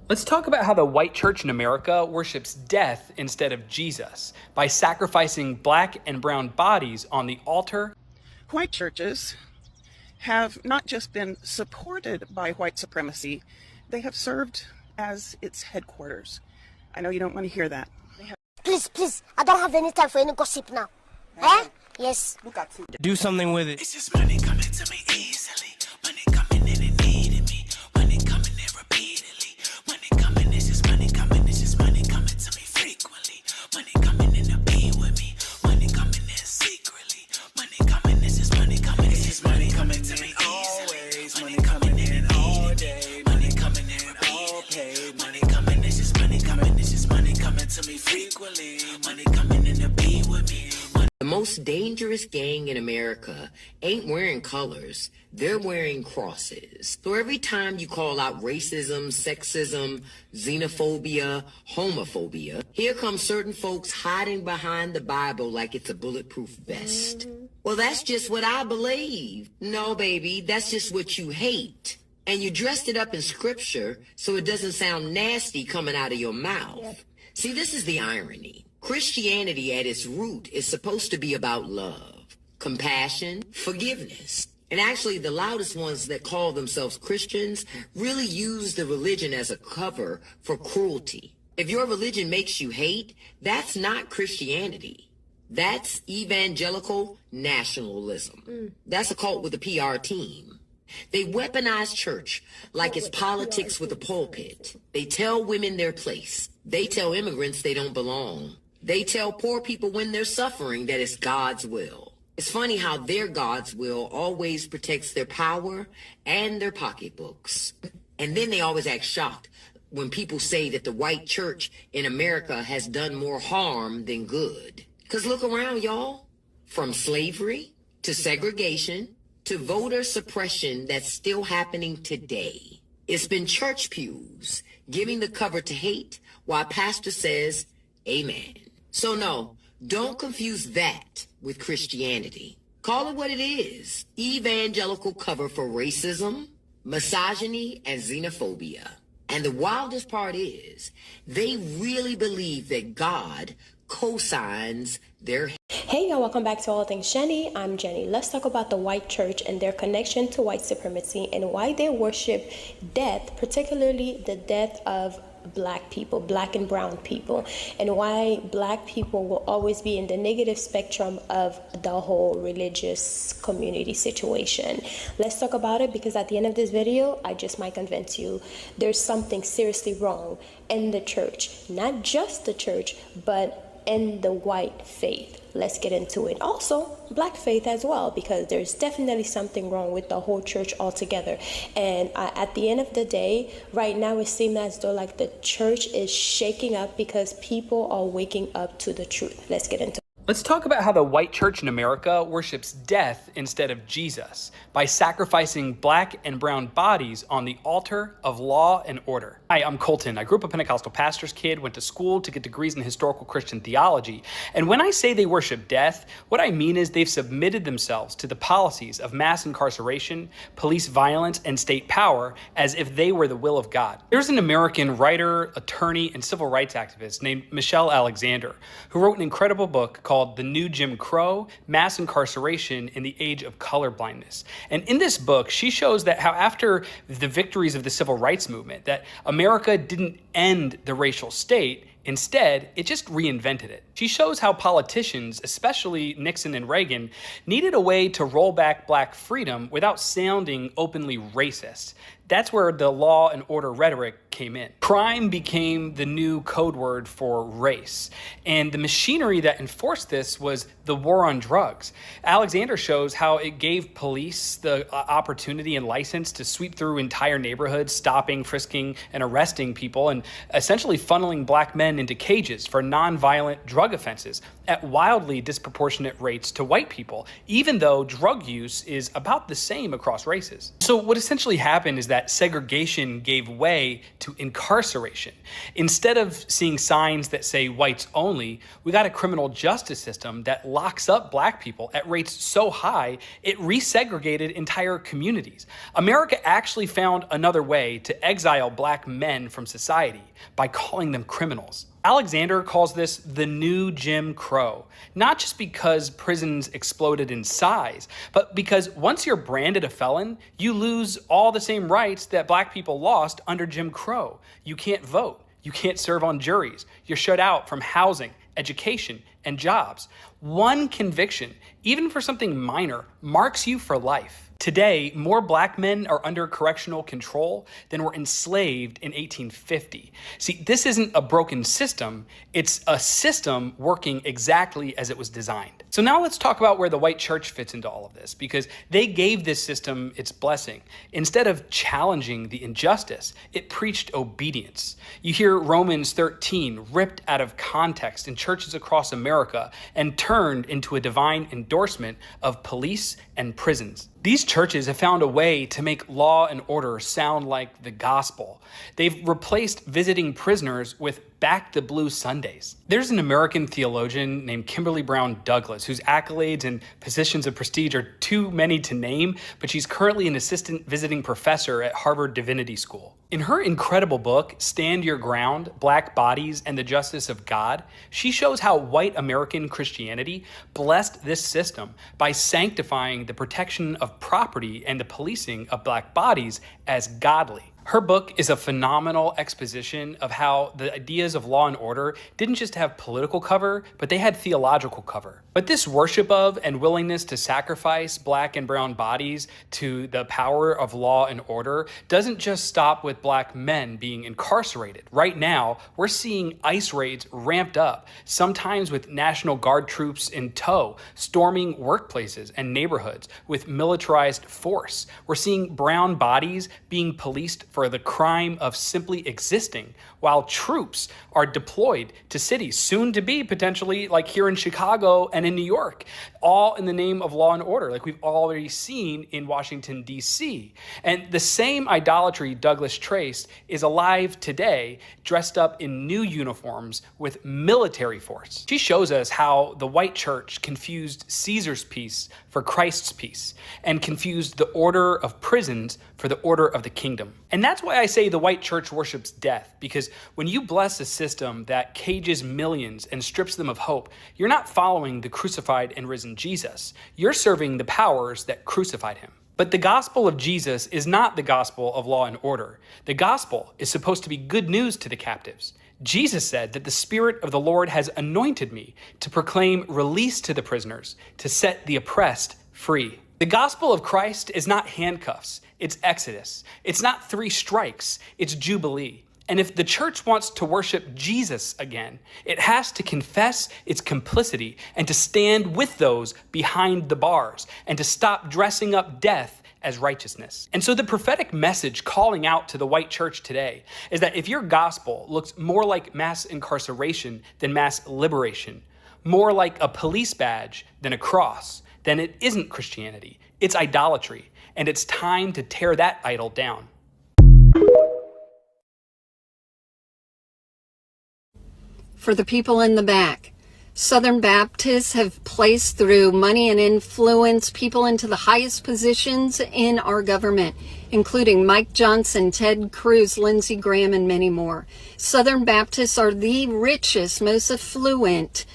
Let's talk about how the white church in America worships death instead of Jesus by sacrificing black and brown bodies on the altar. White churches have not just been supported by white supremacy, they have served as its headquarters. I know you don't want to hear that. Please, I don't have any time for any gossip now. Eh? Yes. Look at it. Do something with it. It's just money coming to me easily. Money coming in and needing me. Money coming in repeatedly. Money coming, it's just money coming. It's just money coming to me frequently. Money coming in to be with me. Money coming in secretly. Money coming, it's just money coming. It's just money coming to me always. Money coming in all day. Money coming in all paid. Money coming, it's just money coming. It's just money coming to me frequently. Money coming in to be with me. The most dangerous gang in America ain't wearing colors, they're wearing crosses. So every time you call out racism, sexism, xenophobia, homophobia, here come certain folks hiding behind the Bible like it's a bulletproof vest. Well, that's just what I believe. No, baby, that's just what you hate. And you dressed it up in scripture so it doesn't sound nasty coming out of your mouth. Yep. See, this is the irony. Christianity at its root is supposed to be about love, compassion, forgiveness. And actually, the loudest ones that call themselves Christians really use the religion as a cover for cruelty. If your religion makes you hate, that's not Christianity. That's evangelical nationalism. That's a cult with a PR team. They weaponize church like it's politics with a pulpit. They tell women their place. They tell immigrants they don't belong. They tell poor people when they're suffering that it's God's will. It's funny how their God's will always protects their power and their pocketbooks. And then they always act shocked when people say that the white church in America has done more harm than good. Because look around, y'all. From slavery to segregation to voter suppression that's still happening today. It's been church pews giving the cover to hate while pastor says, amen. So no, don't confuse that with Christianity. Call it what it is. Evangelical cover for racism, misogyny, and xenophobia. And the wildest part is, they really believe that God co-signs their... Hey y'all, welcome back to All Things Jenny. I'm Jenny. Let's talk about the white church and their connection to white supremacy and why they worship death, particularly the death of black people, black and brown people, and why black people will always be in the negative spectrum of the whole religious community situation. Let's talk about it, because at the end of this video, I just might convince you there's something seriously wrong in the church, not just the church, but in the white faith. Let's get into it. Also, black faith as well, because there's definitely something wrong with the whole church altogether. And at the end of the day, right now it seems as though like the church is shaking up because people are waking up to the truth. Let's get into it. Let's talk about how the white church in America worships death instead of Jesus by sacrificing black and brown bodies on the altar of law and order. Hi, I'm Colton. I grew up a Pentecostal pastor's kid, went to school to get degrees in historical Christian theology. And when I say they worship death, what I mean is they've submitted themselves to the policies of mass incarceration, police violence, and state power as if they were the will of God. There's an American writer, attorney, and civil rights activist named Michelle Alexander who wrote an incredible book called The New Jim Crow, Mass Incarceration in the Age of Colorblindness. And in this book, she shows that how after the victories of the civil rights movement, that America didn't end the racial state. Instead, it just reinvented it. She shows how politicians, especially Nixon and Reagan, needed a way to roll back black freedom without sounding openly racist. That's where the law and order rhetoric came in. Crime became the new code word for race. And the machinery that enforced this was the war on drugs. Alexander shows how it gave police the opportunity and license to sweep through entire neighborhoods, stopping, frisking, and arresting people, and essentially funneling black men into cages for nonviolent drug offenses at wildly disproportionate rates to white people, even though drug use is about the same across races. So what essentially happened is that that segregation gave way to incarceration. Instead of seeing signs that say whites only, we got a criminal justice system that locks up black people at rates so high, it resegregated entire communities. America actually found another way to exile black men from society by calling them criminals. Alexander calls this the new Jim Crow, not just because prisons exploded in size, but because once you're branded a felon, you lose all the same rights that black people lost under Jim Crow. You can't vote. You can't serve on juries. You're shut out from housing, education, and jobs. One conviction, even for something minor, marks you for life. Today, more black men are under correctional control than were enslaved in 1850. See, this isn't a broken system, it's a system working exactly as it was designed. So now let's talk about where the white church fits into all of this, because they gave this system its blessing. Instead of challenging the injustice, it preached obedience. You hear Romans 13 ripped out of context in churches across America and turned into a divine endorsement of police and prisons. These churches have found a way to make law and order sound like the gospel. They've replaced visiting prisoners with Back the Blue Sundays. There's an American theologian named Kimberly Brown Douglas, whose accolades and positions of prestige are too many to name, but she's currently an assistant visiting professor at Harvard Divinity School. In her incredible book, Stand Your Ground, Black Bodies and the Justice of God, she shows how white American Christianity blessed this system by sanctifying the protection of property and the policing of black bodies as godly. Her book is a phenomenal exposition of how the ideas of law and order didn't just have political cover, but they had theological cover. But this worship of and willingness to sacrifice black and brown bodies to the power of law and order doesn't just stop with black men being incarcerated. Right now, we're seeing ICE raids ramped up, sometimes with National Guard troops in tow, storming workplaces and neighborhoods with militarized force. We're seeing brown bodies being policed for the crime of simply existing, while troops are deployed to cities, soon to be potentially like here in Chicago and in New York, all in the name of law and order, like we've already seen in Washington, D.C. And the same idolatry Douglas traced is alive today, dressed up in new uniforms with military force. She shows us how the white church confused Caesar's peace for Christ's peace, and confused the order of prisons for the order of the kingdom. And that's why I say the white church worships death, because when you bless a system that cages millions and strips them of hope, you're not following the crucified and risen Jesus. You're serving the powers that crucified him. But the gospel of Jesus is not the gospel of law and order. The gospel is supposed to be good news to the captives. Jesus said that the Spirit of the Lord has anointed me to proclaim release to the prisoners, to set the oppressed free. The gospel of Christ is not handcuffs, it's exodus. It's not 3 strikes, it's jubilee. And if the church wants to worship Jesus again, it has to confess its complicity and to stand with those behind the bars and to stop dressing up death as righteousness. And so the prophetic message calling out to the white church today is that if your gospel looks more like mass incarceration than mass liberation, more like a police badge than a cross, then it isn't Christianity, it's idolatry, and it's time to tear that idol down. For the people in the back, Southern Baptists have placed through money and influence people into the highest positions in our government, including Mike Johnson, Ted Cruz, Lindsey Graham, and many more. Southern Baptists are the richest, most affluent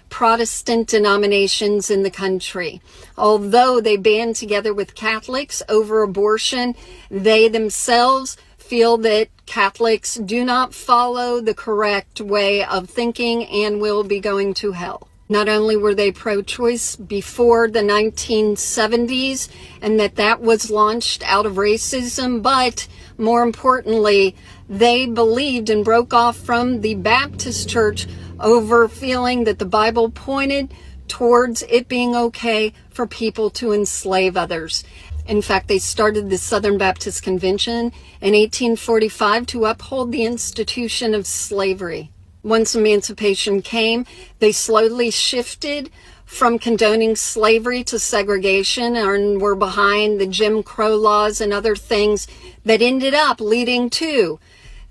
Protestant denominations in the country. Although they band together with Catholics over abortion, they themselves feel that Catholics do not follow the correct way of thinking and will be going to hell. Not only were they pro-choice before the 1970s, and that was launched out of racism, but more importantly, they believed and broke off from the Baptist church over feeling that the Bible pointed towards it being okay for people to enslave others. In fact, they started the Southern Baptist Convention in 1845 to uphold the institution of slavery. Once emancipation came, they slowly shifted from condoning slavery to segregation and were behind the Jim Crow laws and other things that ended up leading to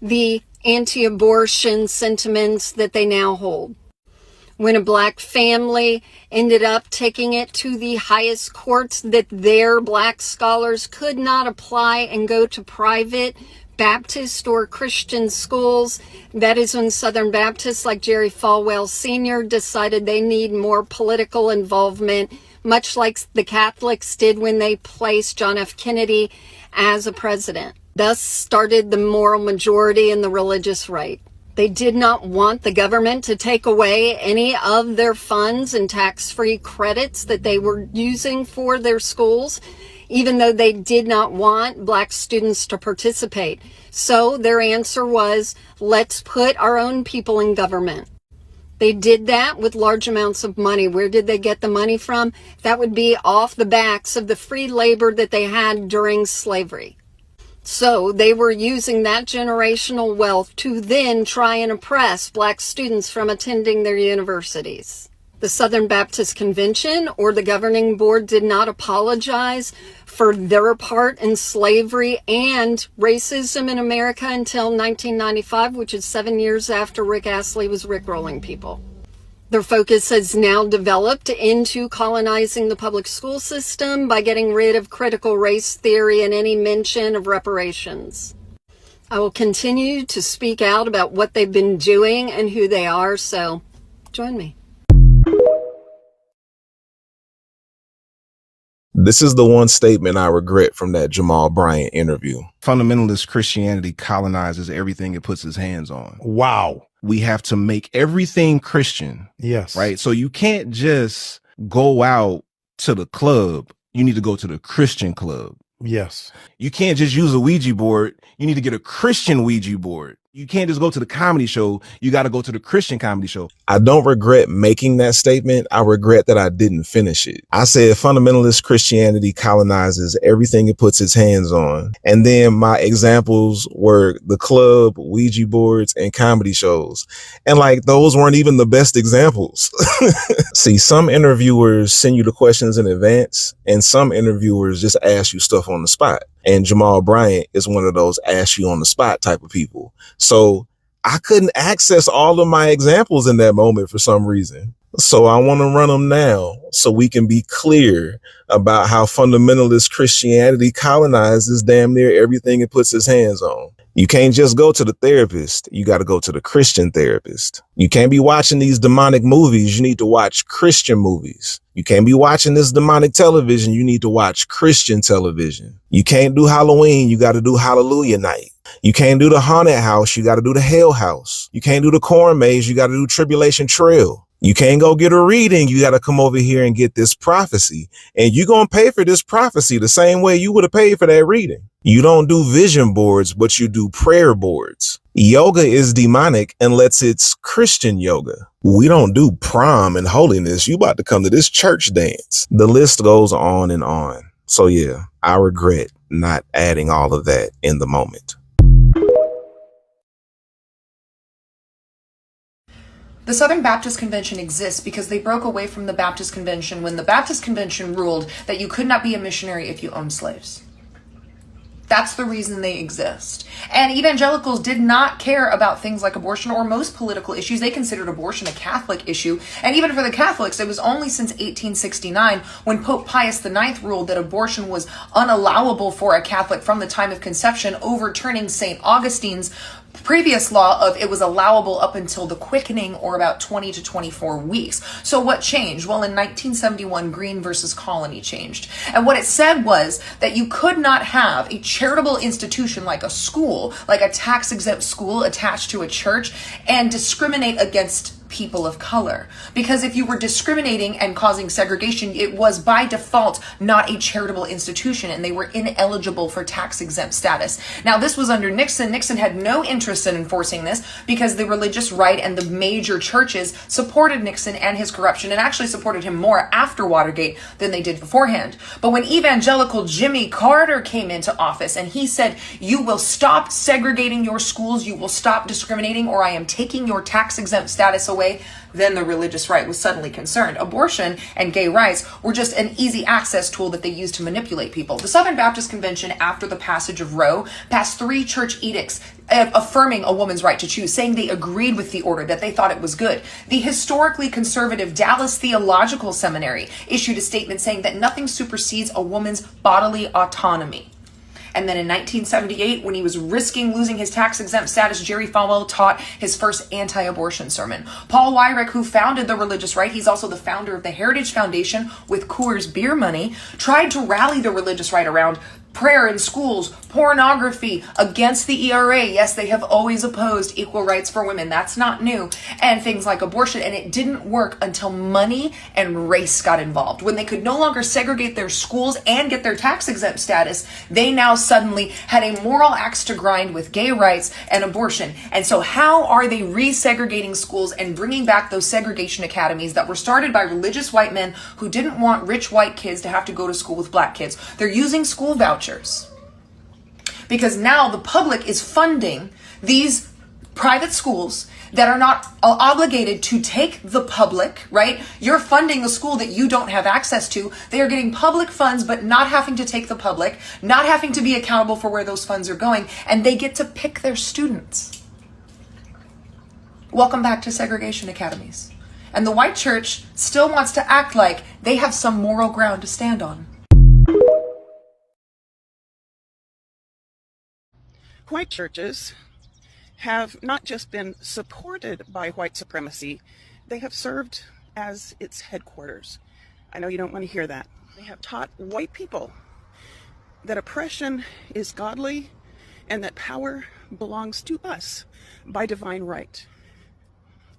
the anti-abortion sentiments that they now hold. When a black family ended up taking it to the highest courts that their black scholars could not apply and go to private Baptist or Christian schools, that is when Southern Baptists like Jerry Falwell Sr. decided they need more political involvement, much like the Catholics did when they placed John F. Kennedy as a president. Thus started the moral majority and the religious right. They did not want the government to take away any of their funds and tax-free credits that they were using for their schools, even though they did not want black students to participate. So their answer was, let's put our own people in government. They did that with large amounts of money. Where did they get the money from? That would be off the backs of the free labor that they had during slavery. So they were using that generational wealth to then try and oppress black students from attending their universities. The Southern Baptist Convention or the governing board did not apologize for their part in slavery and racism in America until 1995, which is 7 years after Rick Astley was rickrolling people. Their focus has now developed into colonizing the public school system by getting rid of critical race theory and any mention of reparations. I will continue to speak out about what they've been doing and who they are, so join me. This is the one statement I regret from that Jamal Bryant interview. Fundamentalist Christianity colonizes everything it puts its hands on. Wow. We have to make everything Christian. Yes. Right? So you can't just go out to the club. You need to go to the Christian club. Yes. You can't just use a Ouija board. You need to get a Christian Ouija board. You can't just go to the comedy show. You got to go to the Christian comedy show. I don't regret making that statement. I regret that I didn't finish it. I said fundamentalist Christianity colonizes everything it puts its hands on. And then my examples were the club, Ouija boards, and comedy shows. And like, those weren't even the best examples. See, some interviewers send you the questions in advance, and some interviewers just ask you stuff on the spot. And Jamal Bryant is one of those ask you on the spot type of people. So I couldn't access all of my examples in that moment for some reason. So I want to run them now so we can be clear about how fundamentalist Christianity colonizes damn near everything it puts its hands on. You can't just go to the therapist. You got to go to the Christian therapist. You can't be watching these demonic movies. You need to watch Christian movies. You can't be watching this demonic television. You need to watch Christian television. You can't do Halloween. You got to do Hallelujah Night. You can't do the haunted house. You got to do the hell house. You can't do the corn maze. You got to do Tribulation Trail. You can't go get a reading. You got to come over here and get this prophecy. And you're going to pay for this prophecy the same way you would have paid for that reading. You don't do vision boards, but you do prayer boards. Yoga is demonic unless it's Christian yoga. We don't do prom and holiness. You about to come to this church dance. The list goes on and on. So yeah, I regret not adding all of that in the moment. The Southern Baptist Convention exists because they broke away from the Baptist Convention when the Baptist Convention ruled that you could not be a missionary if you owned slaves. That's the reason they exist. And evangelicals did not care about things like abortion or most political issues. They considered abortion a Catholic issue. And even for the Catholics, it was only since 1869 when Pope Pius IX ruled that abortion was unallowable for a Catholic from the time of conception, overturning St. Augustine's previous law of it was allowable up until the quickening, or about 20 to 24 weeks. So what changed? Well, in 1971, Green versus Colony changed. And what it said was that you could not have a charitable institution like a school, like a tax-exempt school attached to a church, and discriminate against people of color. Because if you were discriminating and causing segregation, it was by default not a charitable institution, and they were ineligible for tax-exempt status. Now, this was under Nixon. Nixon had no interest in enforcing this because the religious right and the major churches supported Nixon and his corruption, and actually supported him more after Watergate than they did beforehand. But when evangelical Jimmy Carter came into office and he said, you will stop segregating your schools, you will stop discriminating, or I am taking your tax-exempt status away away, then the religious right was suddenly concerned. Abortion and gay rights were just an easy access tool that they used to manipulate people. The Southern Baptist Convention, after the passage of Roe, passed 3 church edicts affirming a woman's right to choose, saying they agreed with the order, that they thought it was good. The historically conservative Dallas Theological Seminary issued a statement saying that nothing supersedes a woman's bodily autonomy. And then in 1978, when he was risking losing his tax-exempt status, Jerry Falwell taught his first anti-abortion sermon. Paul Weyrich, who founded the religious right, he's also the founder of the Heritage Foundation with Coors beer money, tried to rally the religious right around prayer in schools, pornography, against the ERA. Yes, they have always opposed equal rights for women. That's not new. And things like abortion. And it didn't work until money and race got involved. When they could no longer segregate their schools and get their tax-exempt status, they now suddenly had a moral axe to grind with gay rights and abortion. And so how are they resegregating schools and bringing back those segregation academies that were started by religious white men who didn't want rich white kids to have to go to school with black kids? They're using school vouchers. Because now the public is funding these private schools that are not obligated to take the public, right? You're funding a school that you don't have access to. They are getting public funds, but not having to take the public, not having to be accountable for where those funds are going, and they get to pick their students. Welcome back to segregation academies. And the white church still wants to act like they have some moral ground to stand on. White churches have not just been supported by white supremacy, they have served as its headquarters. I know you don't want to hear that. They have taught white people that oppression is godly and that power belongs to us by divine right.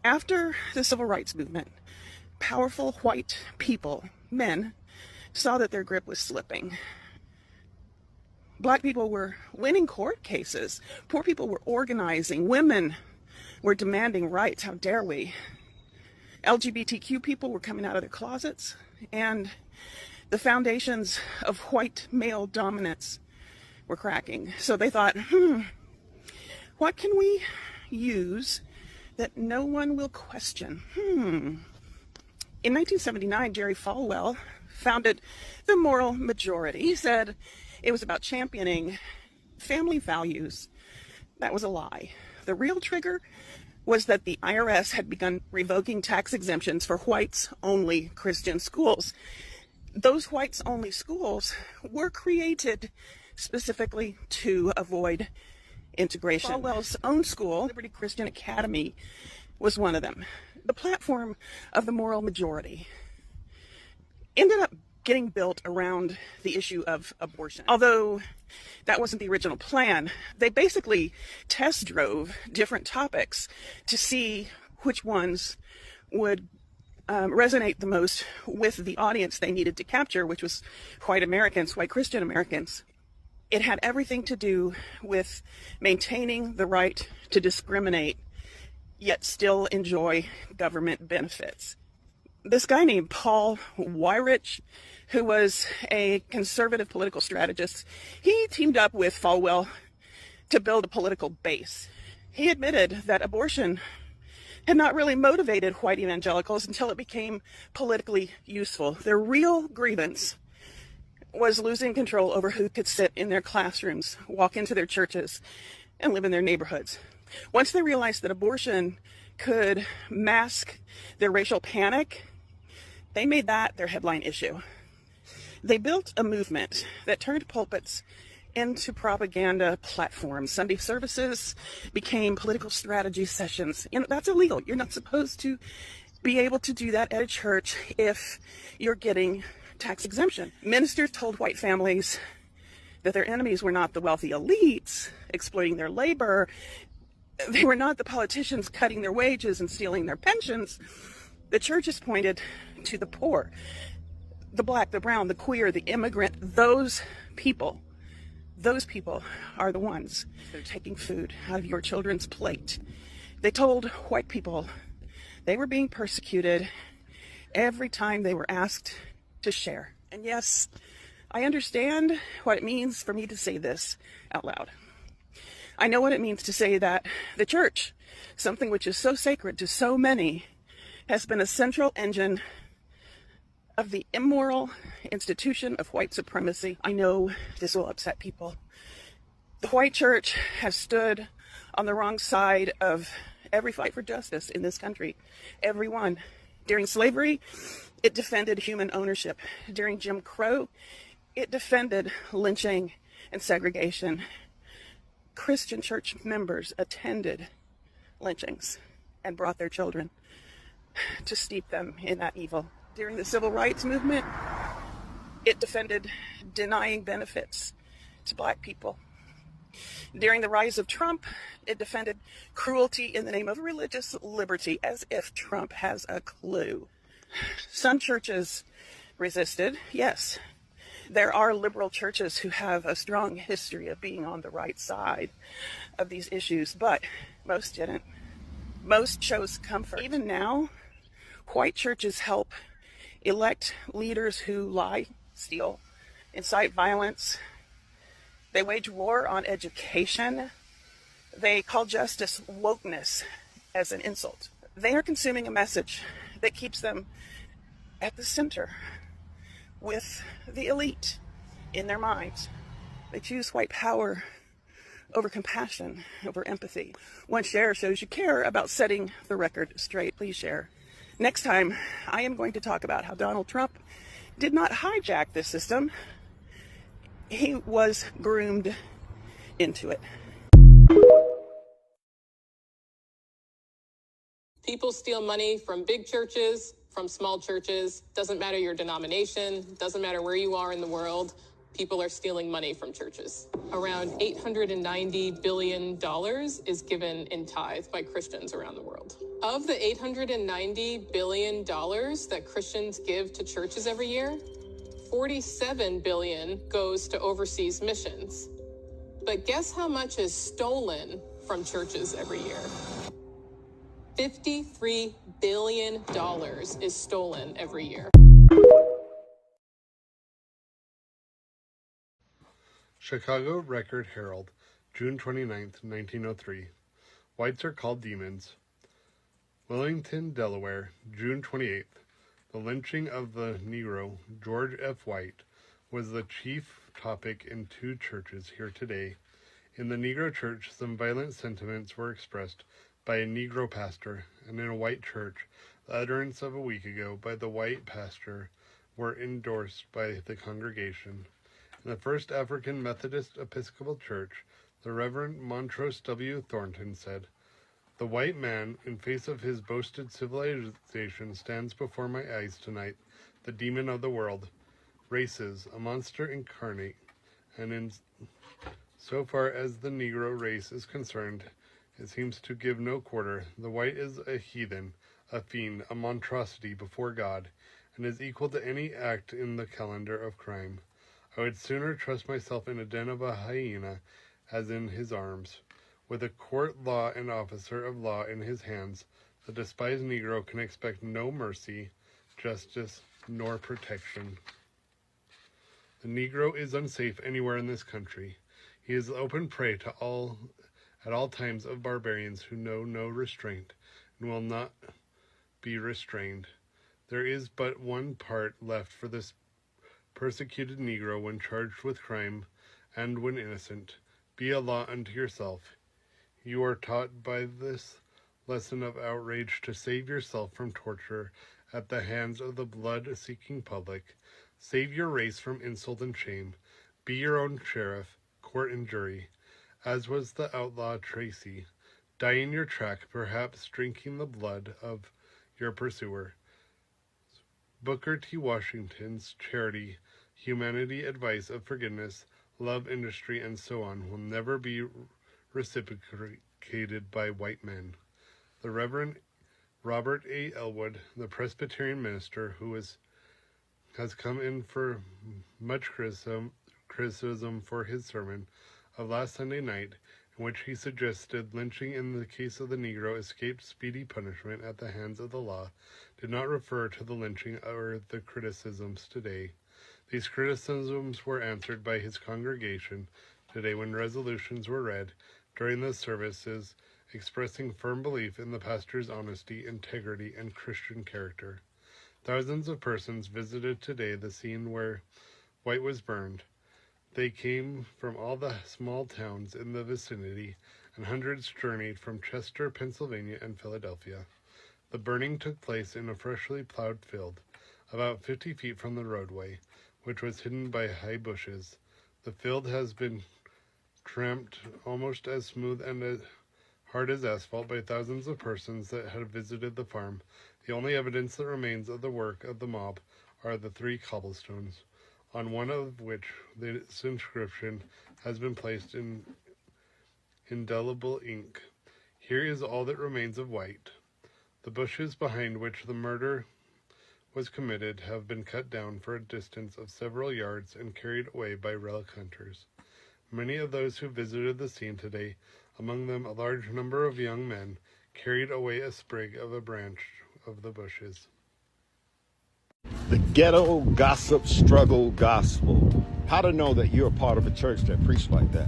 After the civil rights movement, powerful white people, men, saw that their grip was slipping. Black people were winning court cases. Poor people were organizing. Women were demanding rights. How dare we? LGBTQ people were coming out of their closets. And the foundations of white male dominance were cracking. So they thought, what can we use that no one will question? In 1979, Jerry Falwell founded the Moral Majority. He said it was about championing family values. That was a lie. The real trigger was that the IRS had begun revoking tax exemptions for whites-only Christian schools. Those whites-only schools were created specifically to avoid integration. Falwell's own school, Liberty Christian Academy, was one of them. The platform of the Moral Majority ended up getting built around the issue of abortion. Although that wasn't the original plan, they basically test drove different topics to see which ones would resonate the most with the audience they needed to capture, which was white Americans, white Christian Americans. It had everything to do with maintaining the right to discriminate, yet still enjoy government benefits. This guy named Paul Weyrich, who was a conservative political strategist, he teamed up with Falwell to build a political base. He admitted that abortion had not really motivated white evangelicals until it became politically useful. Their real grievance was losing control over who could sit in their classrooms, walk into their churches, and live in their neighborhoods. Once they realized that abortion could mask their racial panic, they made that their headline issue. They built a movement that turned pulpits into propaganda platforms. Sunday services became political strategy sessions. That's illegal. You're not supposed to be able to do that at a church if you're getting tax exemption. Ministers told white families that their enemies were not the wealthy elites exploiting their labor. They were not the politicians cutting their wages and stealing their pensions. The churches pointed to the poor, the black, the brown, the queer, the immigrant. Those people are the ones that are taking food out of your children's plate. They told white people they were being persecuted every time they were asked to share. And yes, I understand what it means for me to say this out loud. I know what it means to say that the church, something which is so sacred to so many, has been a central engine of the immoral institution of white supremacy. I know this will upset people. The white church has stood on the wrong side of every fight for justice in this country. Every one. During slavery, it defended human ownership. During Jim Crow, it defended lynching and segregation. Christian church members attended lynchings and brought their children to steep them in that evil. During the civil rights movement, it defended denying benefits to black people. During the rise of Trump, it defended cruelty in the name of religious liberty, as if Trump has a clue. Some churches resisted, yes. There are liberal churches who have a strong history of being on the right side of these issues, but most didn't. Most chose comfort. Even now, white churches help elect leaders who lie, steal, incite violence. They wage war on education. They call justice wokeness as an insult. They are consuming a message that keeps them at the center with the elite in their minds. They choose white power over compassion, over empathy. One share shows you care about setting the record straight. Please share. Next time, I am going to talk about how Donald Trump did not hijack this system. He was groomed into it. People steal money from big churches, from small churches. Doesn't matter your denomination, doesn't matter where you are in the world. People are stealing money from churches. Around $890 billion is given in tithe by Christians around the world. Of the $890 billion that Christians give to churches every year, $47 billion goes to overseas missions. But guess how much is stolen from churches every year? $53 billion is stolen every year. Chicago Record Herald, June 29, 1903. Whites are called demons. Wellington, Delaware, June 28th. The lynching of the Negro, George F. White, was the chief topic in two churches here today. In the Negro church, some violent sentiments were expressed by a Negro pastor, and in a white church, the utterance of a week ago by the white pastor were endorsed by the congregation. In the First African Methodist Episcopal Church, the Reverend Montrose W. Thornton said, "The white man, in face of his boasted civilization, stands before my eyes tonight, the demon of the world, races, a monster incarnate, and in so far as the Negro race is concerned, it seems to give no quarter. The white is a heathen, a fiend, a monstrosity before God, and is equal to any act in the calendar of crime. I would sooner trust myself in a den of a hyena as in his arms. With a court law and officer of law in his hands, the despised Negro can expect no mercy, justice, nor protection. The Negro is unsafe anywhere in this country. He is open prey to at all times of barbarians who know no restraint and will not be restrained. There is but one part left for this persecuted Negro when charged with crime and when innocent. Be a law unto yourself. You are taught by this lesson of outrage to save yourself from torture at the hands of the blood-seeking public. Save your race from insult and shame. Be your own sheriff, court and jury, as was the outlaw Tracy. Die in your track, perhaps drinking the blood of your pursuer. Booker T. Washington's charity, humanity, advice of forgiveness, love, industry, and so on will never be reciprocated by white men. The Reverend Robert A. Elwood, the Presbyterian minister who has come in for much criticism for his sermon of last Sunday night, in which he suggested lynching in the case of the Negro escaped speedy punishment at the hands of the law, did not refer to the lynching or the criticisms today. These criticisms were answered by his congregation today when resolutions were read during the services, expressing firm belief in the pastor's honesty, integrity, and Christian character. Thousands of persons visited today the scene where White was burned. They came from all the small towns in the vicinity, and hundreds journeyed from Chester, Pennsylvania, and Philadelphia. The burning took place in a freshly plowed field, about 50 feet from the roadway, which was hidden by high bushes. The field has been tramped almost as smooth and as hard as asphalt by thousands of persons that have visited the farm. The only evidence that remains of the work of the mob are the 3 cobblestones, on one of which this inscription has been placed in indelible ink. Here is all that remains of White. The bushes behind which the murder was committed have been cut down for a distance of several yards and carried away by relic hunters. Many of those who visited the scene today, among them a large number of young men, carried away a sprig of a branch of the bushes. The ghetto gossip struggle gospel. How to know that you're a part of a church that preach like that.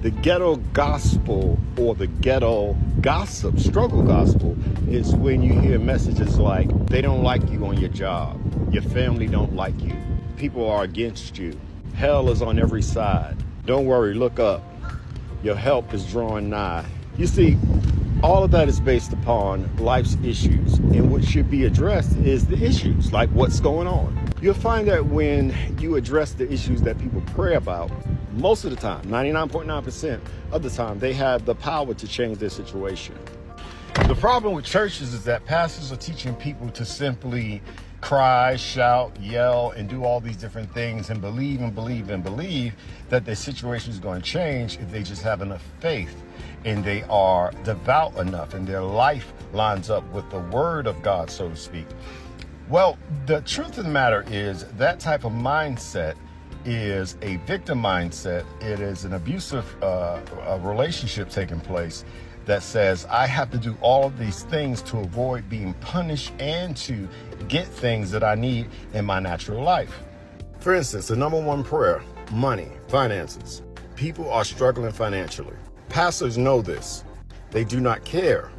The ghetto gospel, or the ghetto gossip struggle gospel, is when you hear messages like, they don't like you on your job, your family don't like you, people are against you, hell is on every side, don't worry, look up, your help is drawing nigh. You see, all of that is based upon life's issues, and what should be addressed is the issues, like what's going on. You'll find that when you address the issues that people pray about, most of the time, 99.9% of the time, they have the power to change their situation. The problem with churches is that pastors are teaching people to simply cry, shout, yell, and do all these different things and believe that their situation is going to change if they just have enough faith and they are devout enough and their life lines up with the word of God, so to speak. Well, the truth of the matter is that type of mindset is a victim mindset. It is an abusive relationship taking place that says, I have to do all of these things to avoid being punished and to get things that I need in my natural life. For instance, the number one prayer, money, finances. People are struggling financially. Pastors know this. They do not care.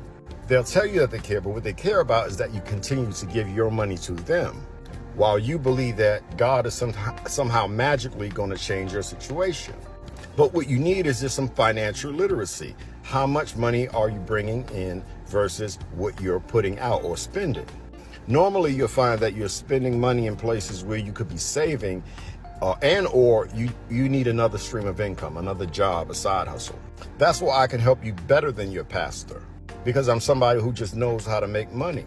They'll tell you that they care, but what they care about is that you continue to give your money to them, while you believe that God is somehow magically going to change your situation. But what you need is just some financial literacy. How much money are you bringing in versus what you're putting out or spending? Normally, you'll find that you're spending money in places where you could be saving or you need another stream of income, another job, a side hustle. That's why I can help you better than your pastor, because I'm somebody who just knows how to make money,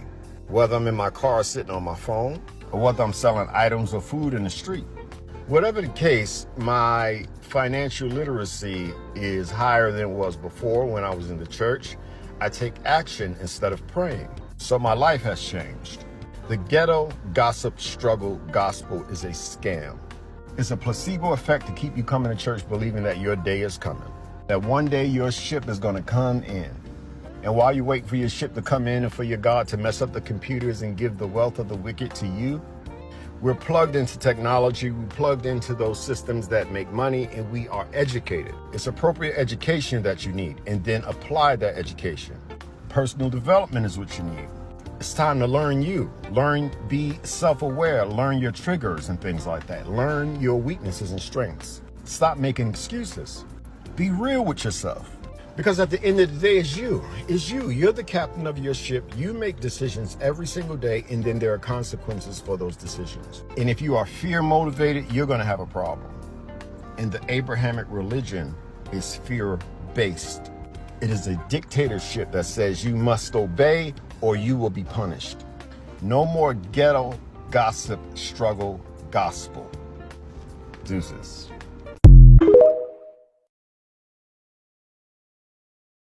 whether I'm in my car sitting on my phone, or whether I'm selling items or food in the street. Whatever the case, my financial literacy is higher than it was before when I was in the church. I take action instead of praying. So my life has changed. The ghetto gossip struggle gospel is a scam. It's a placebo effect to keep you coming to church believing that your day is coming, that one day your ship is going to come in. And while you wait for your ship to come in and for your God to mess up the computers and give the wealth of the wicked to you, we're plugged into technology, we're plugged into those systems that make money, and we are educated. It's appropriate education that you need, and then apply that education. Personal development is what you need. It's time to learn you. Learn, be self-aware, learn your triggers and things like that. Learn your weaknesses and strengths. Stop making excuses. Be real with yourself. Because at the end of the day, it's you. It's you. You're the captain of your ship. You make decisions every single day, and then there are consequences for those decisions. And if you are fear motivated, you're going to have a problem. And the Abrahamic religion is fear-based. It is a dictatorship that says you must obey or you will be punished. No more ghetto gossip struggle gospel. Deuces.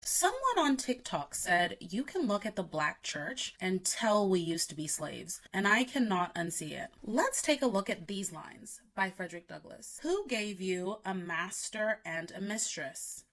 Someone on TikTok said, you can look at the black church and tell we used to be slaves, and I cannot unsee it. Let's take a look at these lines by Frederick Douglass. Who gave you a master and a mistress?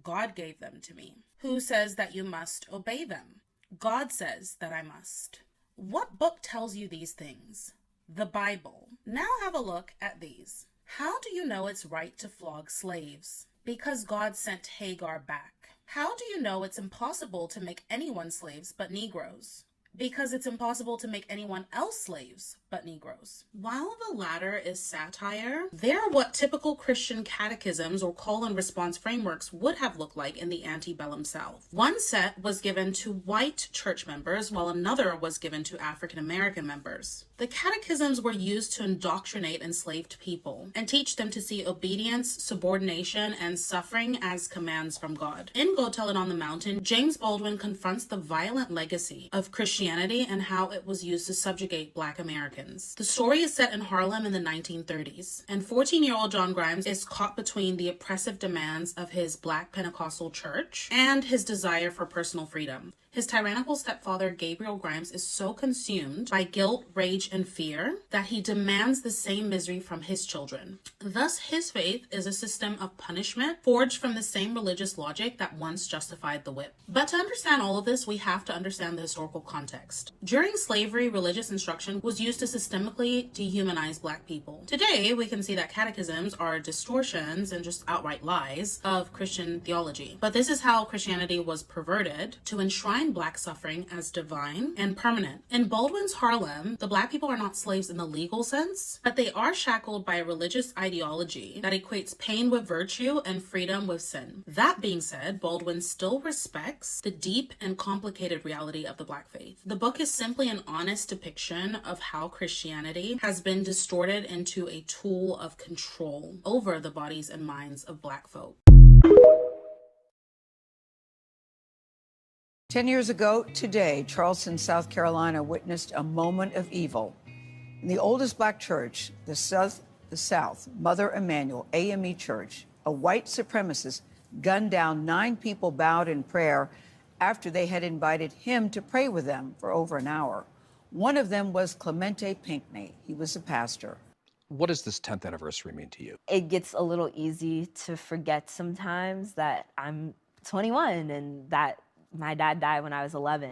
God gave them to me. Who says that you must obey them? God says that I must. What book tells you these things? The Bible. Now have a look at these. How do you know it's right to flog slaves? Because God sent Hagar back. How do you know it's impossible to make anyone slaves but Negroes? Because it's impossible to make anyone else slaves but Negroes. While the latter is satire, they're what typical Christian catechisms or call and response frameworks would have looked like in the antebellum South. One set was given to white church members, while another was given to African American members. The catechisms were used to indoctrinate enslaved people and teach them to see obedience, subordination, and suffering as commands from God. In Go Tell It on the Mountain, James Baldwin confronts the violent legacy of Christianity and how it was used to subjugate Black Americans. The story is set in Harlem in the 1930s, and 14-year-old John Grimes is caught between the oppressive demands of his Black Pentecostal church and his desire for personal freedom. His tyrannical stepfather, Gabriel Grimes, is so consumed by guilt, rage, and fear that he demands the same misery from his children. Thus, his faith is a system of punishment forged from the same religious logic that once justified the whip. But to understand all of this, we have to understand the historical context. During slavery, religious instruction was used to systemically dehumanize Black people. Today, we can see that catechisms are distortions and just outright lies of Christian theology. But this is how Christianity was perverted to enshrine Black suffering as divine and permanent. In Baldwin's Harlem, the Black people are not slaves in the legal sense, but they are shackled by a religious ideology that equates pain with virtue and freedom with sin. That being said, Baldwin still respects the deep and complicated reality of the Black faith. The book is simply an honest depiction of how Christianity has been distorted into a tool of control over the bodies and minds of Black folk. 10 years ago today, Charleston, South Carolina witnessed a moment of evil. In the oldest Black church, the South, Mother Emanuel AME Church, a white supremacist gunned down 9 people bowed in prayer after they had invited him to pray with them for over an hour. One of them was Clemente Pinckney. He was a pastor. What does this 10th anniversary mean to you? It gets a little easy to forget sometimes that I'm 21 and that my dad died when I was 11.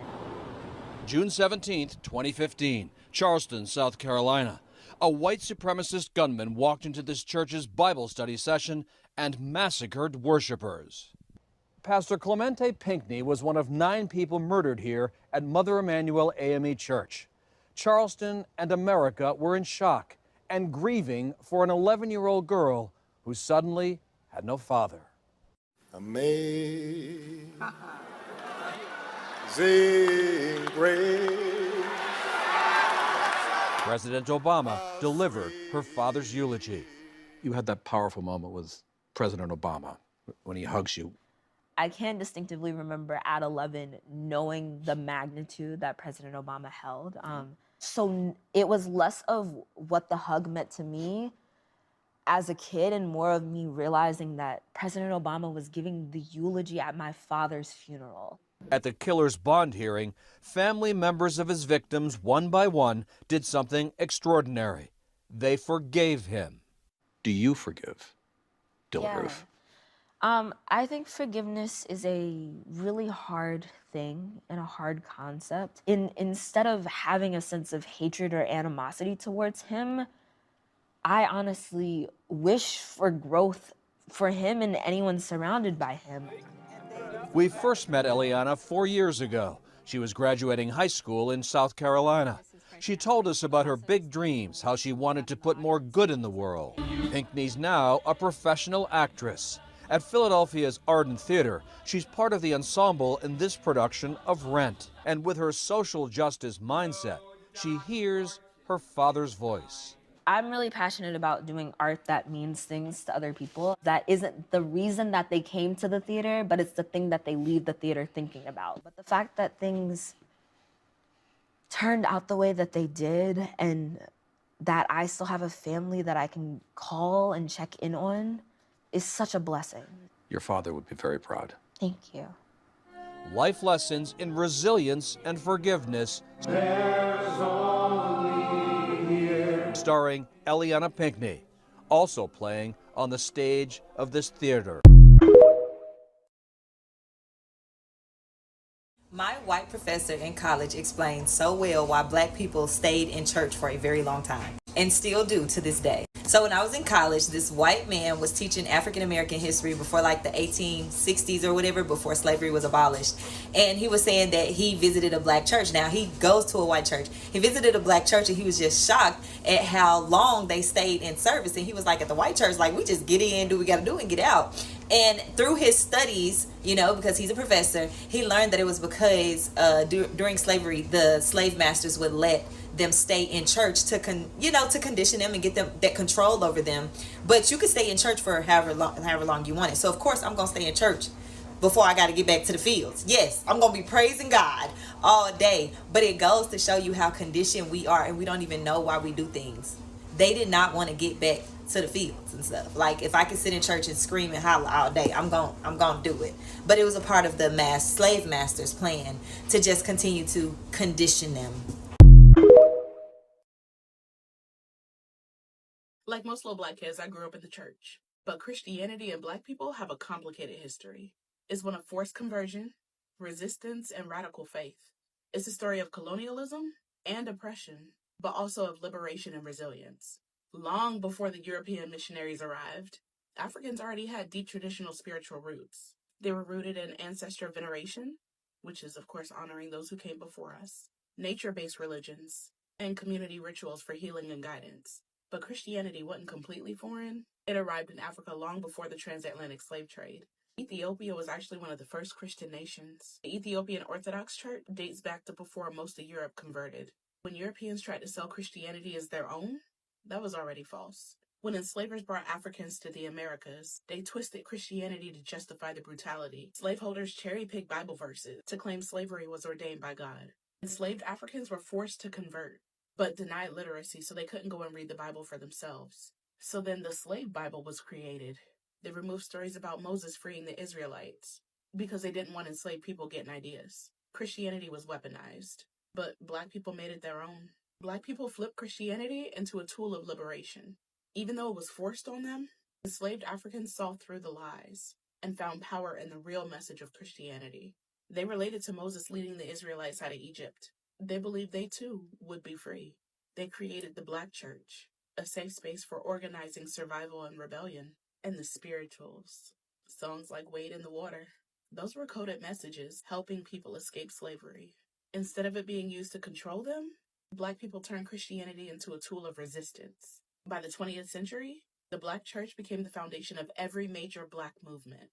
June 17th, 2015, Charleston, South Carolina. A white supremacist gunman walked into this church's Bible study session and massacred worshipers. Pastor Clemente Pinckney was one of 9 people murdered here at Mother Emanuel AME Church. Charleston and America were in shock and grieving for an 11-year-old girl who suddenly had no father. Amazing grace. President Obama delivered her father's eulogy. You had that powerful moment with President Obama when he hugs you. I can distinctively remember at 11 knowing the magnitude that President Obama held. So it was less of what the hug meant to me as a kid and more of me realizing that President Obama was giving the eulogy at my father's funeral. At the killer's bond hearing, family members of his victims, one by one, did something extraordinary. They forgave him. Do you forgive, Dylan Yeah. Roof? I think forgiveness is a really hard thing and a hard concept. Instead of having a sense of hatred or animosity towards him, I honestly wish for growth for him and anyone surrounded by him. We first met Eliana 4 years ago. She was graduating high school in South Carolina. She told us about her big dreams, how she wanted to put more good in the world. Pinckney's now a professional actress. At Philadelphia's Arden Theater, she's part of the ensemble in this production of Rent. And with her social justice mindset, she hears her father's voice. I'm really passionate about doing art that means things to other people. That isn't the reason that they came to the theater, but it's the thing that they leave the theater thinking about. But the fact that things turned out the way that they did and that I still have a family that I can call and check in on is such a blessing. Your father would be very proud. Thank you. Life lessons in resilience and forgiveness. Starring Eliana Pinckney, also playing on the stage of this theater. My white professor in college explained so well why Black people stayed in church for a very long time. and still do to this day. So when I was in college, this white man was teaching African American history before like the 1860s or whatever, before slavery was abolished. And he was saying that he visited a black church. Now he goes to a white church. He visited a black church and he was just shocked at how long they stayed in service. And he was like, at the white church, like, we just get in, do what we got to do, and get out. And through his studies, you know, because he's a professor, he learned that it was because during slavery, the slave masters would let them stay in church to condition them and get them that control over them. But you could stay in church for however long you want it. So of course I'm gonna stay in church before I got to get back to the fields. Yes, I'm gonna be praising God all day. But it goes to show you how conditioned we are, and we don't even know why we do things. They did not want to get back to the fields and stuff. Like, if I could sit in church and scream and holler all day, I'm gonna do it. But it was a part of the slave masters' plan to just continue to condition them. Like most little black kids, I grew up in the church. But Christianity and black people have a complicated history. It's one of forced conversion, resistance, and radical faith. It's a story of colonialism and oppression, but also of liberation and resilience. Long before the European missionaries arrived, Africans already had deep traditional spiritual roots. They were rooted in ancestral veneration, which is, of course, honoring those who came before us, nature-based religions, and community rituals for healing and guidance. But Christianity wasn't completely foreign. It arrived in Africa long before the transatlantic slave trade. Ethiopia was actually one of the first Christian nations. The Ethiopian Orthodox Church dates back to before most of Europe converted. When Europeans tried to sell Christianity as their own, that was already false. When enslavers brought Africans to the Americas, they twisted Christianity to justify the brutality. Slaveholders cherry-picked Bible verses to claim slavery was ordained by God. Enslaved Africans were forced to convert, but denied literacy, so they couldn't go and read the Bible for themselves. So then the slave Bible was created. They removed stories about Moses freeing the Israelites because they didn't want enslaved people getting ideas. Christianity was weaponized, but black people made it their own. Black people flipped Christianity into a tool of liberation. Even though it was forced on them, enslaved Africans saw through the lies and found power in the real message of Christianity. They related to Moses leading the Israelites out of Egypt. They believed they too would be free. They created the Black Church, a safe space for organizing survival and rebellion. And the spirituals, songs like Wade in the Water, those were coded messages helping people escape slavery. Instead of it being used to control them, Black people turned Christianity into a tool of resistance. By the 20th century, the Black Church became the foundation of every major Black movement.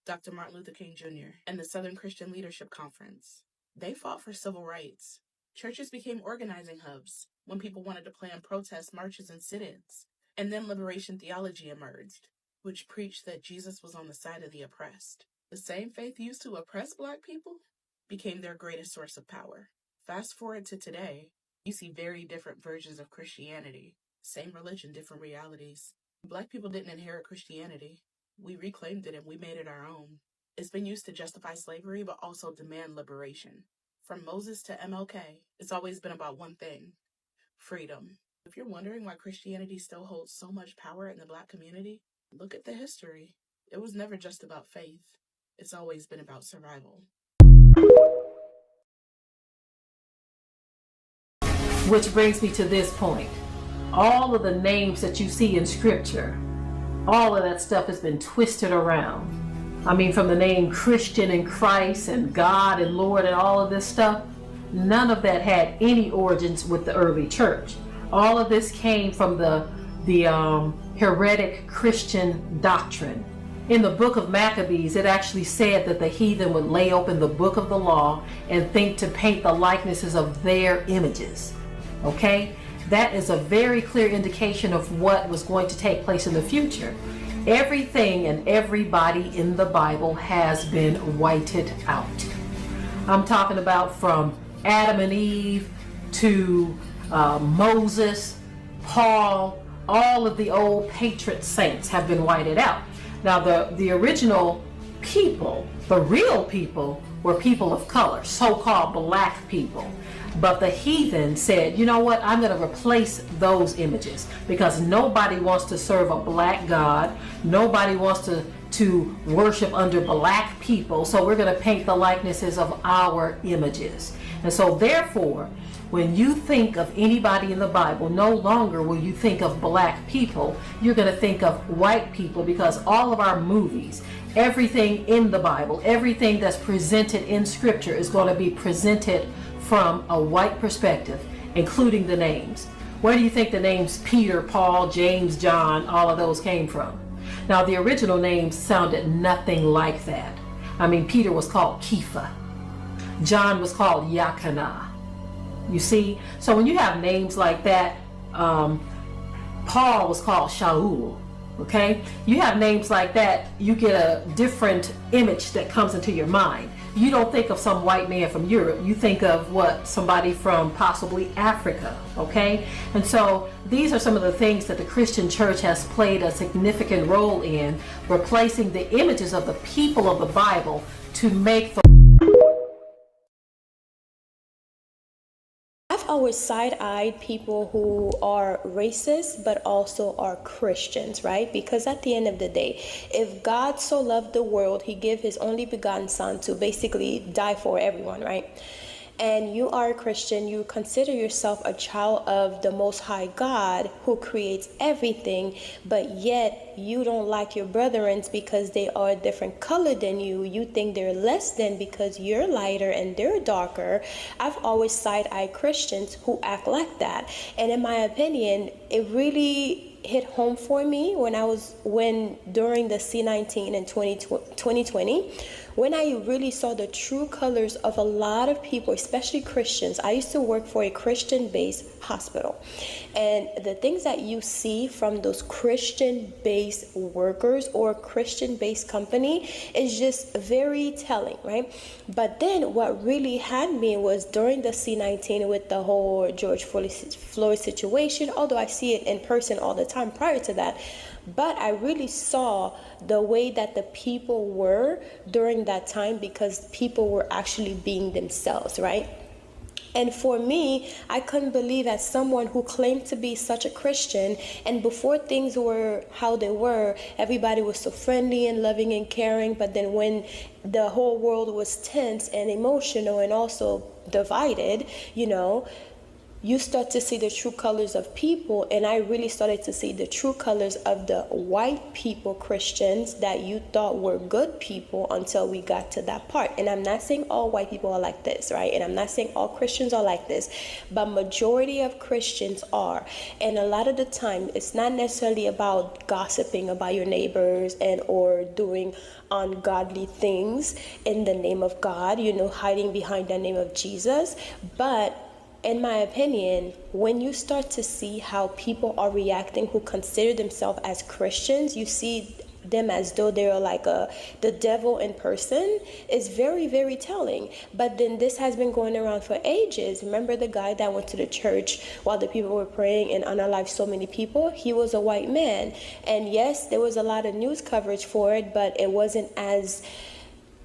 Dr. Martin Luther King Jr. and the Southern Christian Leadership Conference, they fought for civil rights. Churches became organizing hubs when people wanted to plan protests, marches, and sit-ins. And then liberation theology emerged, which preached that Jesus was on the side of the oppressed. The same faith used to oppress Black people became their greatest source of power. Fast forward to today, you see very different versions of Christianity. Same religion, different realities. Black people didn't inherit Christianity. We reclaimed it and we made it our own. It's been used to justify slavery, but also demand liberation. From Moses to MLK, it's always been about one thing: freedom. If you're wondering why Christianity still holds so much power in the Black community, look at the history. It was never just about faith. It's always been about survival. Which brings me to this point. All of the names that you see in scripture, all of that stuff has been twisted around. I mean, from the name Christian and Christ and God and Lord and all of this stuff, none of that had any origins with the early church. All of this came from the heretic Christian doctrine. In the book of Maccabees, it actually said that the heathen would lay open the book of the law and think to paint the likenesses of their images. Okay? That is a very clear indication of what was going to take place in the future. Everything and everybody in the Bible has been whited out. I'm talking about from Adam and Eve to Moses, Paul, all of the old patriot saints have been whited out. Now the original people, the real people, were people of color, so-called Black people. But the heathen said, you know what, I'm going to replace those images because nobody wants to serve a Black God. Nobody wants to to worship under black people, so we're going to paint the likenesses of our images. And so therefore, when you think of anybody in the Bible, no longer will you think of black people, you're going to think of white people, because all of our movies, everything in the Bible, everything that's presented in Scripture is going to be presented from a white perspective, including the names. Where do you think the names Peter, Paul, James, John, all of those came from? Now, the original names sounded nothing like that. I mean, Peter was called Kepha. John was called Yakana. You see? So when you have names like that, Paul was called Shaul. Okay? You have names like that, you get a different image that comes into your mind. You don't think of some white man from Europe. You think of what? Somebody from possibly Africa. Okay? And so these are some of the things that the Christian church has played a significant role in, replacing the images of the people of the Bible to make the I've always side-eyed people who are racist but also are Christians, right? Because at the end of the day, if God so loved the world, he gave his only begotten son to basically die for everyone, right? And you are a Christian, you consider yourself a child of the Most High God who creates everything, but yet you don't like your brethren because they are a different color than you. You think they're less than because you're lighter and they're darker. I've always side-eyed Christians who act like that. And in my opinion, it really hit home for me when during the C-19 in 2020, when I really saw the true colors of a lot of people, especially Christians. I used to work for a Christian-based hospital. And the things that you see from those Christian-based workers or Christian-based company is just very telling, right? But then what really had me was during the C-19 with the whole George Floyd situation, although I see it in person all the time prior to that, but I really saw the way that the people were during that time, because people were actually being themselves, right? And for me, I couldn't believe, as someone who claimed to be such a Christian, and before things were how they were, everybody was so friendly and loving and caring, but then when the whole world was tense and emotional and also divided, you start to see the true colors of people. And I really started to see the true colors of the white people, Christians, that you thought were good people until we got to that part. And I'm not saying all white people are like this, right? And I'm not saying all Christians are like this, but majority of Christians are. And a lot of the time, it's not necessarily about gossiping about your neighbors or doing ungodly things in the name of God, hiding behind the name of Jesus. But in my opinion, when you start to see how people are reacting who consider themselves as Christians, you see them as though they're like the devil in person, is very, very telling. But then this has been going around for ages. Remember the guy that went to the church while the people were praying and unalived so many people? He was a white man. And yes, there was a lot of news coverage for it, but it wasn't as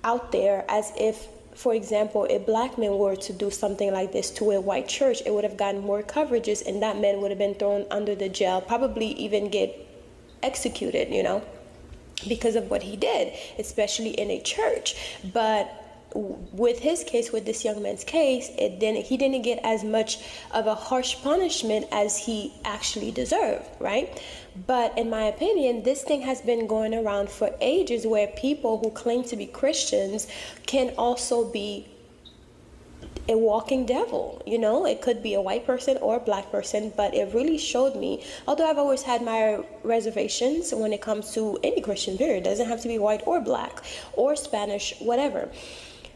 out there as if, for example, a black man were to do something like this to a white church. It would have gotten more coverages, and that man would have been thrown under the jail, probably even get executed, because of what he did, especially in a church. But with his case, with this young man's case, he didn't get as much of a harsh punishment as he actually deserved, right? But in my opinion, this thing has been going around for ages, where people who claim to be Christians can also be a walking devil. It could be a white person or a black person, but it really showed me, although I've always had my reservations when it comes to any Christian period, it doesn't have to be white or black or Spanish, whatever.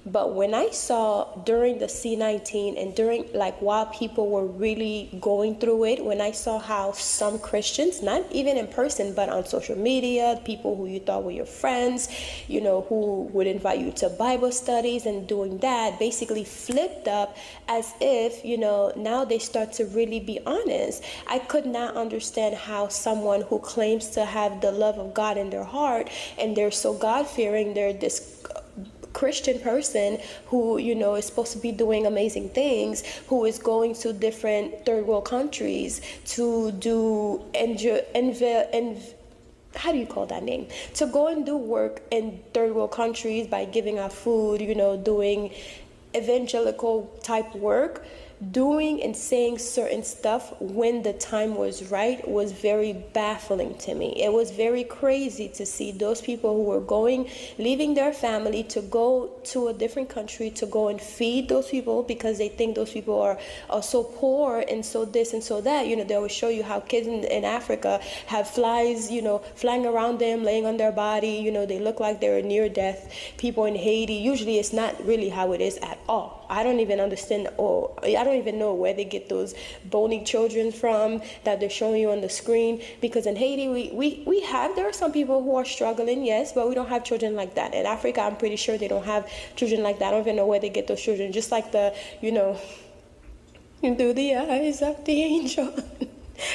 But when I saw during the C-19 and during, while people were really going through it, when I saw how some Christians, not even in person, but on social media, people who you thought were your friends, who would invite you to Bible studies and doing that, basically flipped up as if, now they start to really be honest. I could not understand how someone who claims to have the love of God in their heart, and they're so God-fearing, they're this Christian person who, is supposed to be doing amazing things, who is going to different third world countries to do how do you call that name? To go and do work in third world countries by giving out food, doing evangelical type work, doing and saying certain stuff when the time was right was very baffling to me. It was very crazy to see those people who were leaving their family to go to a different country to go and feed those people because they think those people are so poor and so this and so that. They always show you how kids in Africa have flies, flying around them, laying on their body. They look like they're near death. People in Haiti, usually it's not really how it is at all. I don't even understand, or I don't even know where they get those bony children from that they're showing you on the screen. Because in Haiti, there are some people who are struggling, yes, but we don't have children like that. In Africa, I'm pretty sure they don't have children like that. I don't even know where they get those children. Just like through the eyes of the angel.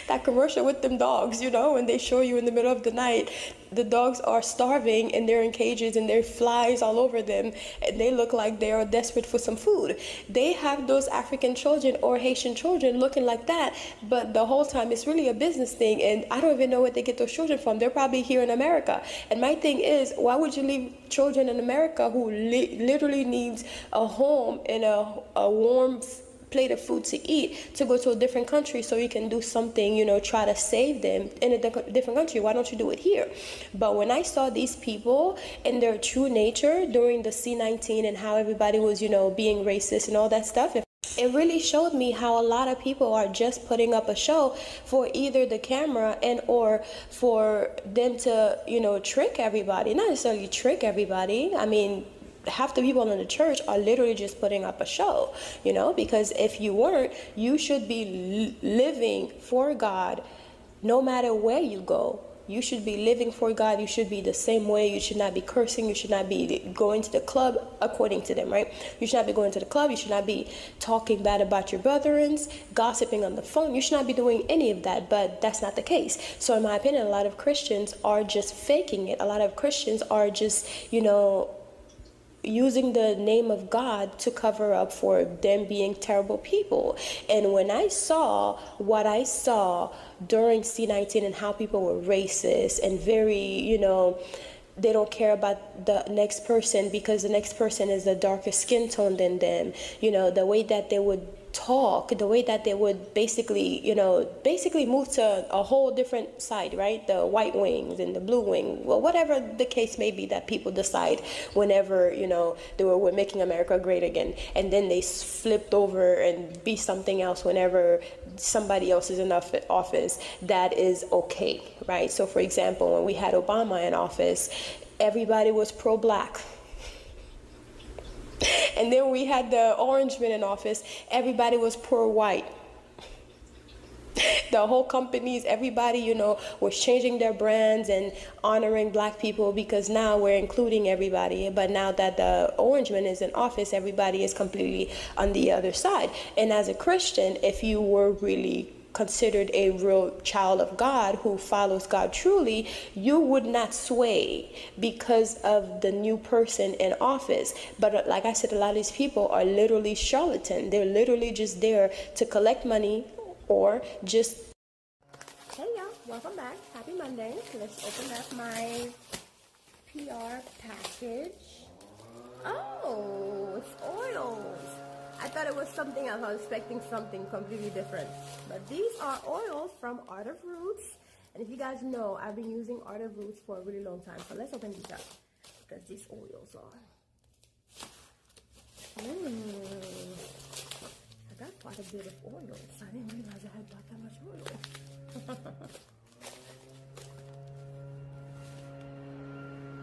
That commercial with them dogs, when they show you in the middle of the night, the dogs are starving and they're in cages and there are flies all over them and they look like they are desperate for some food. They have those African children or Haitian children looking like that, but the whole time it's really a business thing, and I don't even know where they get those children from. They're probably here in America. And my thing is, why would you leave children in America who literally needs a home and a warm plate of food to eat to go to a different country so you can do something, try to save them in a different country? Why don't you do it here? But when I saw these people in their true nature during the C-19 and how everybody was, being racist and all that stuff, it really showed me how a lot of people are just putting up a show for either the camera and or for them to, trick everybody. Not necessarily trick everybody. I mean, half the people in the church are literally just putting up a show, because if you weren't, you should be living for God no matter where you go. You should be living for God. You should be the same way. You should not be cursing. You should not be going to the club, according to them, right? You should not be going to the club. You should not be talking bad about your brethren, gossiping on the phone. You should not be doing any of that, but that's not the case. So in my opinion, a lot of Christians are just faking it. A lot of Christians are just, using the name of God to cover up for them being terrible people. And when I saw what I saw during C-19 and how people were racist and very, they don't care about the next person because the next person is a darker skin tone than them, the way that they would talk, the way that they would basically move to a whole different side, right? The white wings and the blue wing, well, whatever the case may be that people decide whenever, they were making America great again. And then they flipped over and be something else whenever somebody else is in office. That is okay, right? So for example, when we had Obama in office, everybody was pro-black. And then we had the orange man in office, everybody was pro-white. The whole companies, everybody, was changing their brands and honoring black people because now we're including everybody. But now that the orange man is in office, everybody is completely on the other side. And as a Christian, if you were really considered a real child of God who follows God truly, you would not sway because of the new person in office. But like I said, a lot of these people are literally charlatan. They're literally just there to collect money or just... Hey y'all, welcome back. Happy Monday. Let's open up my PR package. Oh, it's oils. I thought it was something else. I was expecting something completely different. But these are oils from Art of Roots. And if you guys know, I've been using Art of Roots for a really long time. So let's open these up. Because these oils are... I got quite a bit of oils. I didn't realize I had got that much oil.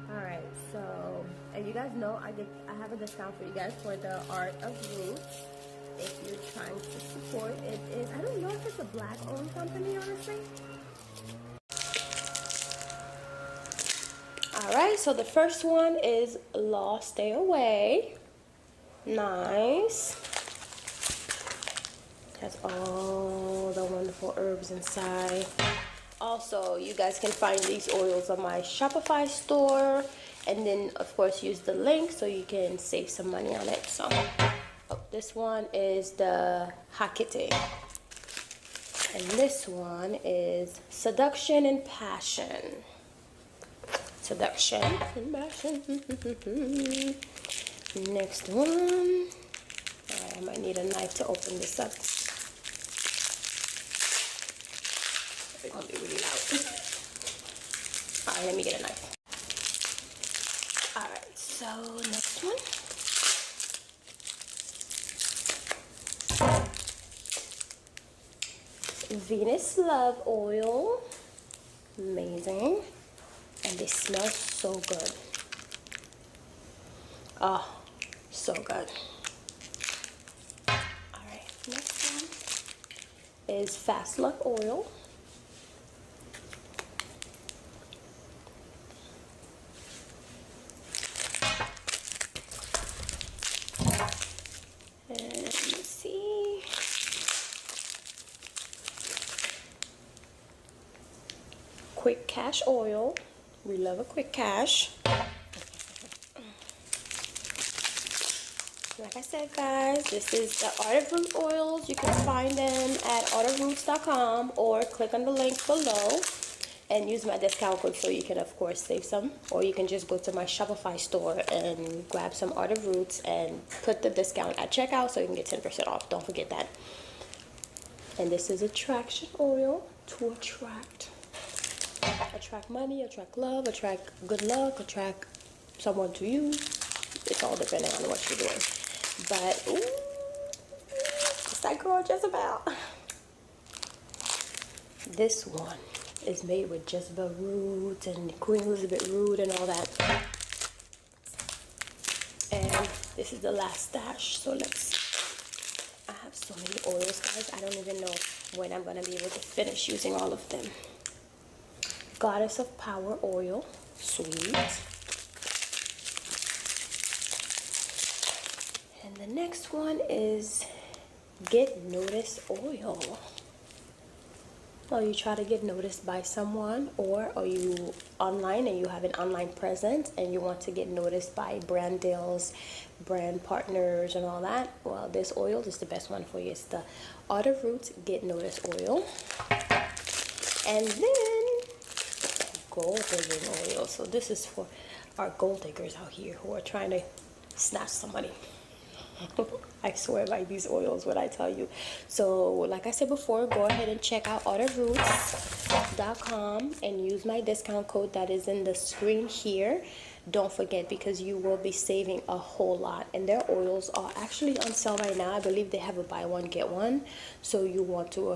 Alright, so, and you guys know I have a discount for you guys for the Art of Roots. If you're trying to support it, I don't know if it's a black owned company, honestly. Alright, so the first one is Law Stay Away. Nice. Has all the wonderful herbs inside. Also, you guys can find these oils on my Shopify store, and then of course use the link so you can save some money on it. So this one is the Hakete, and this one is Seduction and Passion. Seduction. Next one. I might need a knife to open this up. It's gonna be really loud. Alright, let me get a knife. Alright, so next one. Venus Love Oil. Amazing. And they smell so good. Oh, so good. Alright, next one is Fast Luck Oil. And let's see. Quick Cash Oil. We love a quick cash. Like I said, guys, this is the Art of Root oils. You can find them at artofroots.com or click on the link below and use my discount code so you can, of course, save some. Or you can just go to my Shopify store and grab some Art of Roots and put the discount at checkout so you can get 10% off. Don't forget that. And this is attraction oil to attract money, attract love, attract good luck, attract someone to you. It's all depending on what you're doing. But ooh, it's that girl Jezebel. This one is made with Jezebel root and Queen Elizabeth root and all that. And this is the last stash. So I have so many oils, guys. I don't even know when I'm gonna be able to finish using all of them. Goddess of Power oil, sweet. And the next one is Get Noticed oil. Or you try to get noticed by someone, or are you online and you have an online presence and you want to get noticed by brand deals, brand partners and all that. Well, this oil is the best one for you. It's the Art of Roots Get Noticed oil. And then gold digging oil. So this is for our gold diggers out here who are trying to snatch some money. I swear by these oils when I tell you. So like I said before, go ahead and check out artofroots.com and use my discount code that is in the screen here. Don't forget, because you will be saving a whole lot. And their oils are actually on sale right now. I believe they have a buy one get one, so you want to